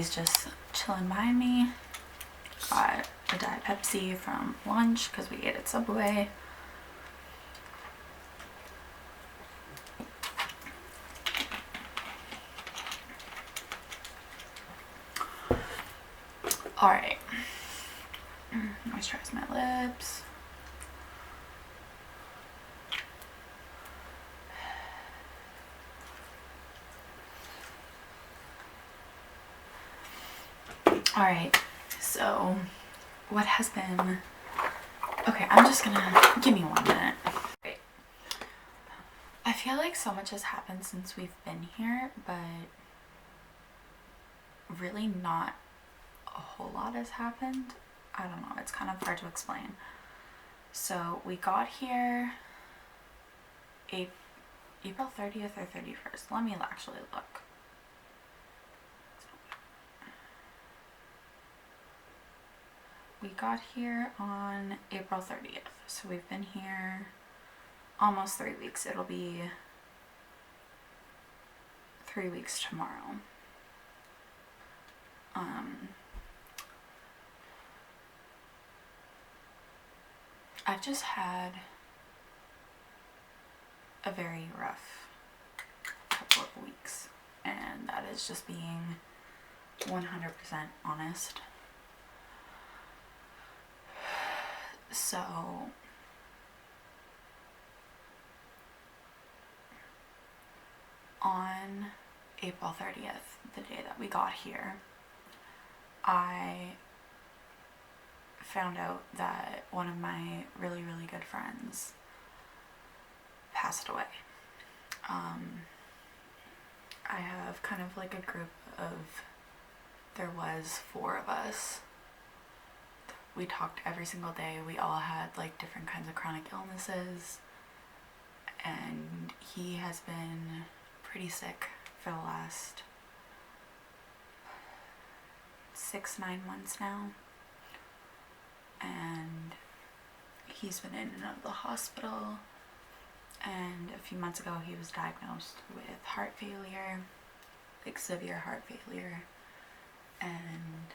He's just chilling behind me. Got a Diet Pepsi from lunch because we ate at Subway. Alright. Moisturize my lips. Alright, so what has been... Okay, I'm just gonna... Give me 1 minute. Wait. I feel like so much has happened since we've been here, but really not a whole lot has happened. I don't know, it's kind of hard to explain. So we got here April 30th or 31st. Let me actually look. We got here on April 30th, so we've been here almost 3 weeks. It'll be 3 weeks tomorrow. I've just had a very rough couple of weeks, and that is just being 100% honest. So on April 30th, the day that we got here, I found out that one of my really, really good friends passed away. I have kind of like a group of, there was 4 of us. We talked every single day. We all had like different kinds of chronic illnesses, and he has been pretty sick for the last 6-9 months now, and he's been in and out of the hospital. And a few months ago he was diagnosed with heart failure, like severe heart failure, and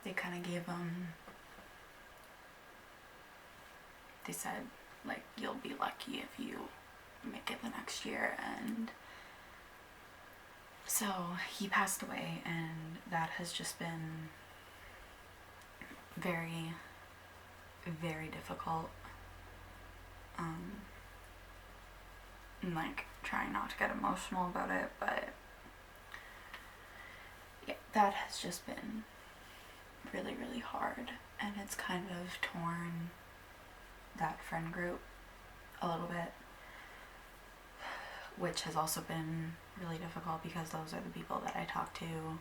they kind of gave him, they said like, you'll be lucky if you make it the next year. And so he passed away, and that has just been very, very difficult. I'm like trying not to get emotional about it, but yeah, that has just been really, really hard, and it's kind of torn that friend group a little bit, which has also been really difficult because those are the people that I talk to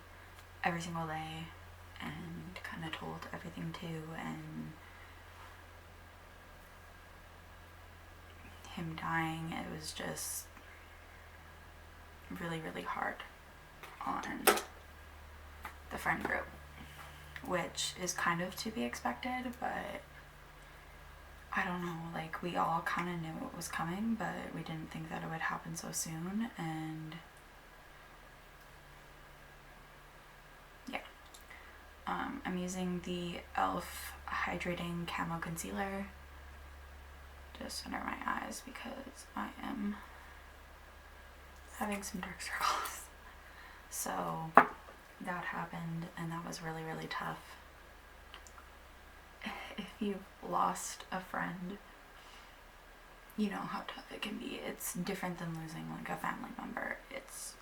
every single day and kind of told everything to, and him dying, it was just really, really hard on the friend group, which is kind of to be expected, but I don't know, like we all kind of knew it was coming, but we didn't think that it would happen so soon. And yeah, I'm using the e.l.f. Hydrating Camo Concealer just under my eyes because I am having some dark circles. So that happened, and that was really, really tough. If you've lost a friend, you know how tough it can be. It's different than losing like a family member. It's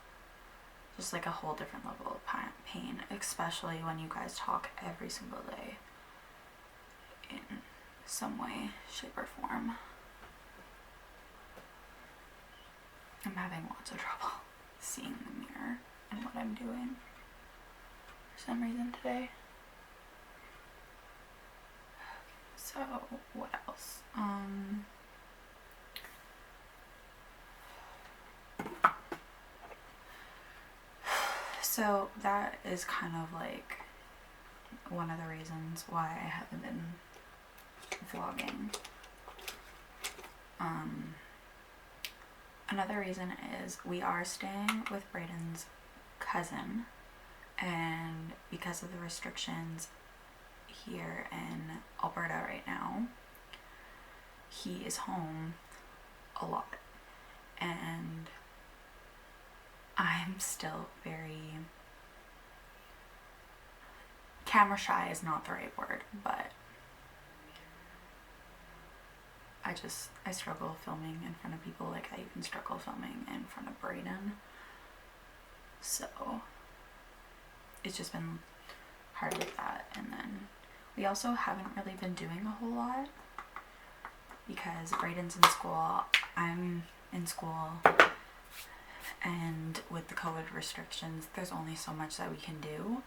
just like a whole different level of pain, especially when you guys talk every single day in some way, shape, or form. I'm having lots of trouble seeing the mirror and what I'm doing for some reason today. So what else? So that is kind of like one of the reasons why I haven't been vlogging. Another reason is we are staying with Brayden's cousin And because of the restrictions here in Alberta right now, he is home a lot. And I'm still very... camera shy is not the right word, but I struggle filming in front of people. Like, I even struggle filming in front of Brayden. So it's just been hard with that. And then we also haven't really been doing a whole lot because Brayden's in school, I'm in school, and with the COVID restrictions, there's only so much that we can do.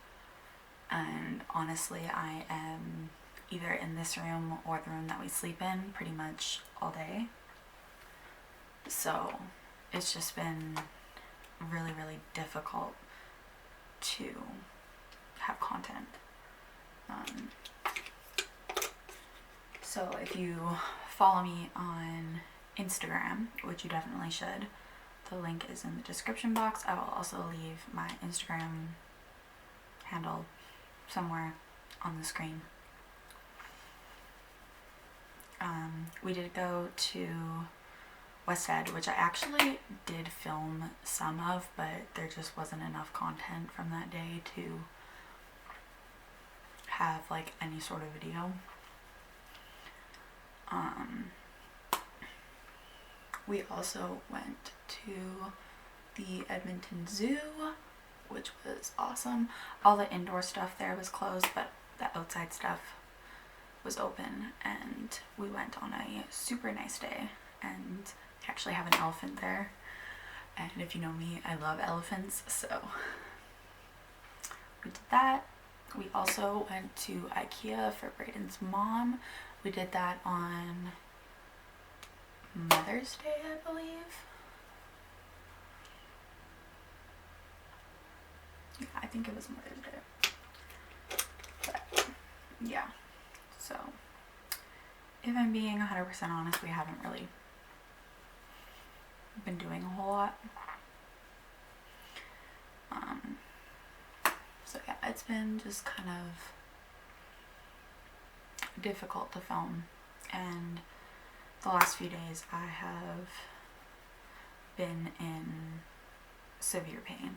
And honestly, I am either in this room or the room that we sleep in pretty much all day. So it's just been really, really difficult to have content. So if you follow me on Instagram, which you definitely should, the link is in the description box. I will also leave my Instagram handle somewhere on the screen. We did go to West Ed, which I actually did film some of, but there just wasn't enough content from that day to have like any sort of video. We also went to the Edmonton Zoo, which was awesome. All the indoor stuff there was closed, but the outside stuff was open, and we went on a super nice day, and they actually have an elephant there, and if you know me, I love elephants, so we did that. We also went to IKEA for Brayden's mom. We did that on Mother's Day, I believe. Yeah, I think it was Mother's Day. But yeah, so if I'm being 100% honest, we haven't really been doing a whole lot. So yeah, it's been just kind of difficult to film, and the last few days I have been in severe pain.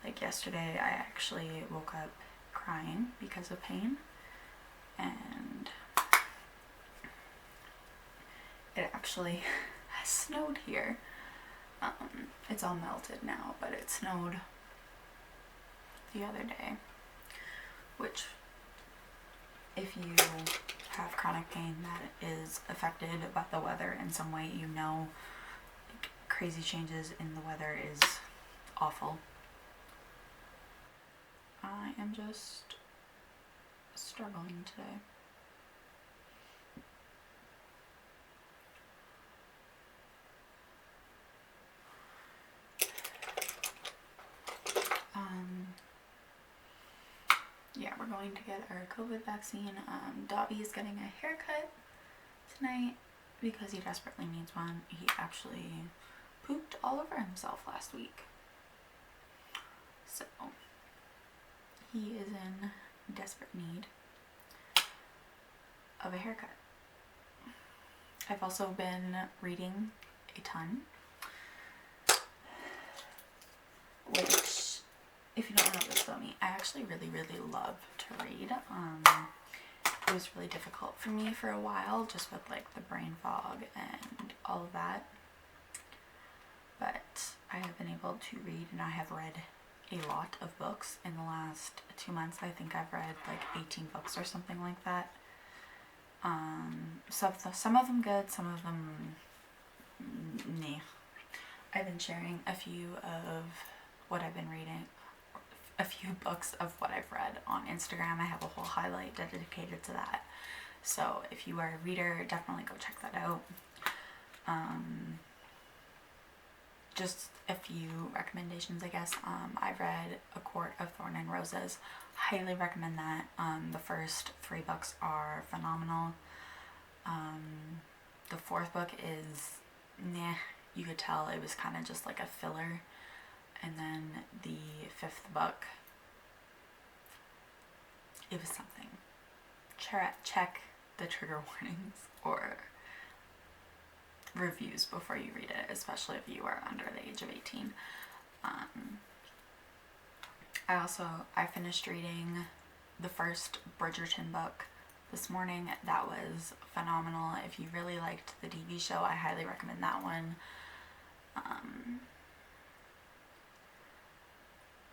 Like yesterday, I actually woke up crying because of pain, and it actually has snowed here. It's all melted now, but it snowed the other day, which, if you have chronic pain that is affected by the weather in some way, you know, like, crazy changes in the weather is awful. I am just struggling today. Yeah, we're going to get our COVID vaccine. Dobby is getting a haircut tonight because he desperately needs one. He actually pooped all over himself last week. So he is in desperate need of a haircut. I've also been reading a ton, which, if you don't know this about me, I actually really, really love to read. It was really difficult for me for a while, just with like the brain fog and all of that. But I have been able to read, and I have read a lot of books in the last 2 months. I think I've read like 18 books or something like that. Some of them good, some of them nah. I've been sharing a few of what I've been reading, a few books of what I've read on Instagram. I have a whole highlight dedicated to that. So if you are a reader, definitely go check that out. Just a few recommendations, I guess. I've read A Court of Thorn and Roses. Highly recommend that. The first 3 books are phenomenal. The 4th book is nah. You could tell it was kind of just like a filler. And then the 5th book it was something. Check the trigger warnings or reviews before you read it, especially if you are under the age of 18. I finished reading the first Bridgerton book this morning. That was phenomenal. If you really liked the TV show, I highly recommend that one.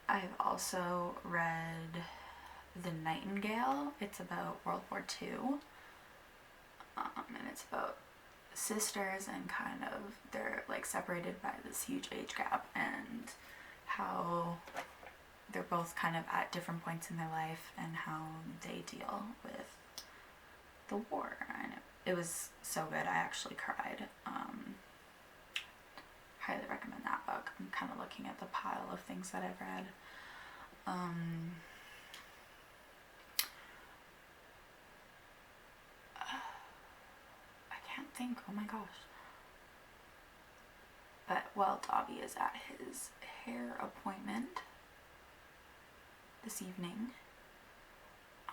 I've also read The Nightingale. It's about World War II. And it's about sisters and kind of they're like separated by this huge age gap and how they're both kind of at different points in their life and how they deal with the war. And it was so good. I actually cried. Highly recommend that book. I'm kind of looking at the pile of things that I've read. I can't think. Oh my gosh. But while Dobby is at his hair appointment this evening,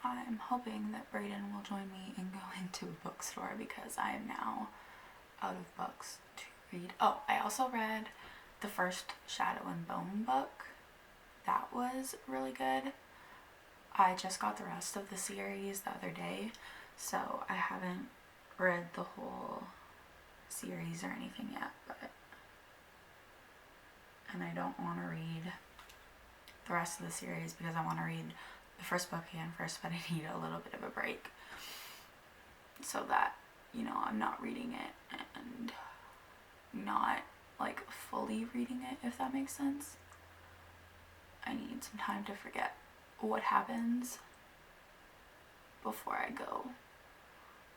I'm hoping that Brayden will join me in going to a bookstore because I am now out of books to read. Oh, I also read the first Shadow and Bone book. That was really good. I just got the rest of the series the other day, so I haven't read the whole series or anything yet, and I don't want to read the rest of the series because I want to read the first book again first, but I need a little bit of a break so that, I'm not reading it and not like fully reading it, if that makes sense. I need some time to forget what happens before I go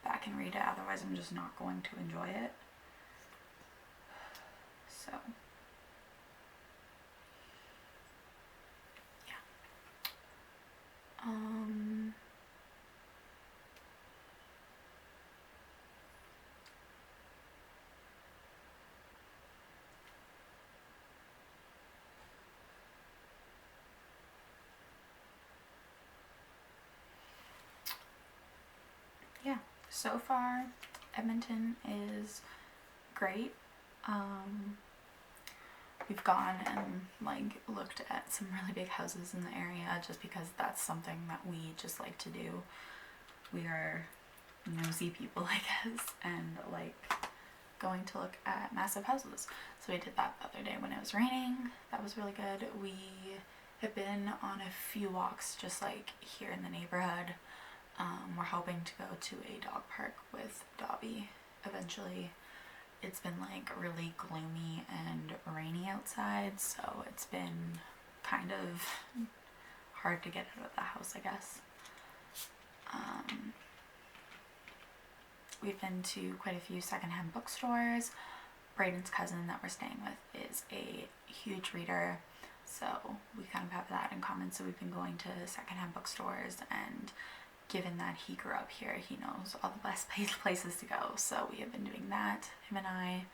back and read it, otherwise I'm just not going to enjoy it. So yeah. Yeah, so far Edmonton is great. We've gone and like looked at some really big houses in the area just because that's something that we just like to do. We are nosy people, I guess, and like going to look at massive houses. So we did that the other day when it was raining. That was really good. We have been on a few walks just like here in the neighborhood. We're hoping to go to a dog park with Dobby eventually. It's been like really gloomy and rainy outside, so it's been kind of hard to get out of the house, I guess. We've been to quite a few secondhand bookstores. Brayden's cousin that we're staying with is a huge reader, so we kind of have that in common. So we've been going to secondhand bookstores, and given that he grew up here, he knows all the best places to go. So we have been doing that, him and I,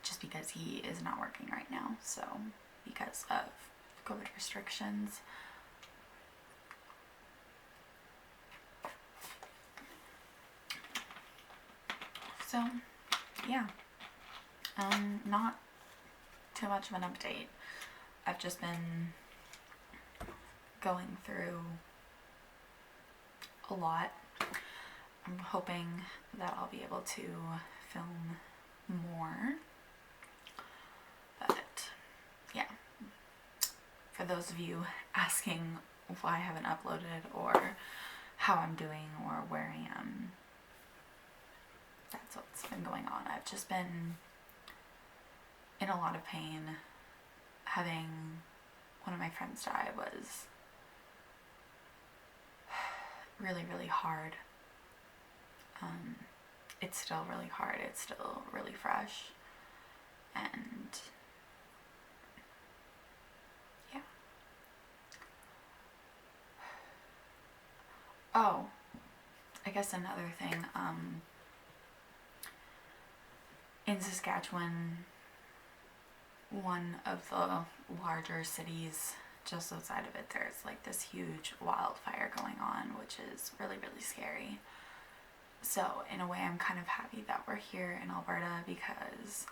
just because he is not working right now. So because of COVID restrictions. So yeah, not too much of an update. I've just been going through a lot. I'm hoping that I'll be able to film more, but yeah, for those of you asking why I haven't uploaded or how I'm doing or where I am, that's what's been going on. I've just been in a lot of pain. Having one of my friends die was really, really hard. It's still really hard. It's still really fresh. And yeah. Oh, I guess another thing, in Saskatchewan, one of the larger cities just outside of it, there's like this huge wildfire going on, which is really, really scary. So in a way, I'm kind of happy that we're here in Alberta, because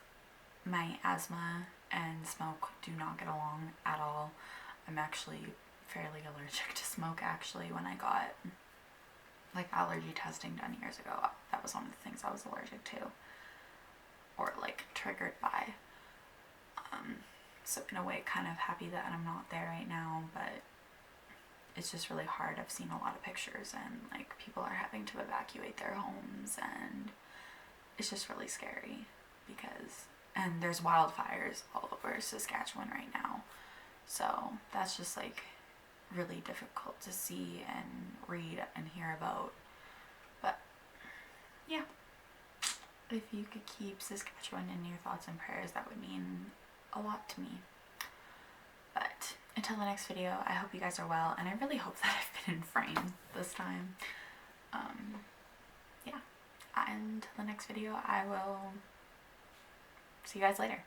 my asthma and smoke do not get along at all. I'm actually fairly allergic to smoke. Actually, when I got like allergy testing done years ago, that was one of the things I was allergic to, or like triggered by. So in a way, kind of happy that I'm not there right now, but it's just really hard. I've seen a lot of pictures, and like people are having to evacuate their homes, and it's just really scary because, and there's wildfires all over Saskatchewan right now. So that's just like really difficult to see and read and hear about. But yeah, if you could keep Saskatchewan in your thoughts and prayers, that would mean a lot to me. But until the next video, I hope you guys are well, and I really hope that I've been in frame this time. Yeah, until the next video, I will see you guys later.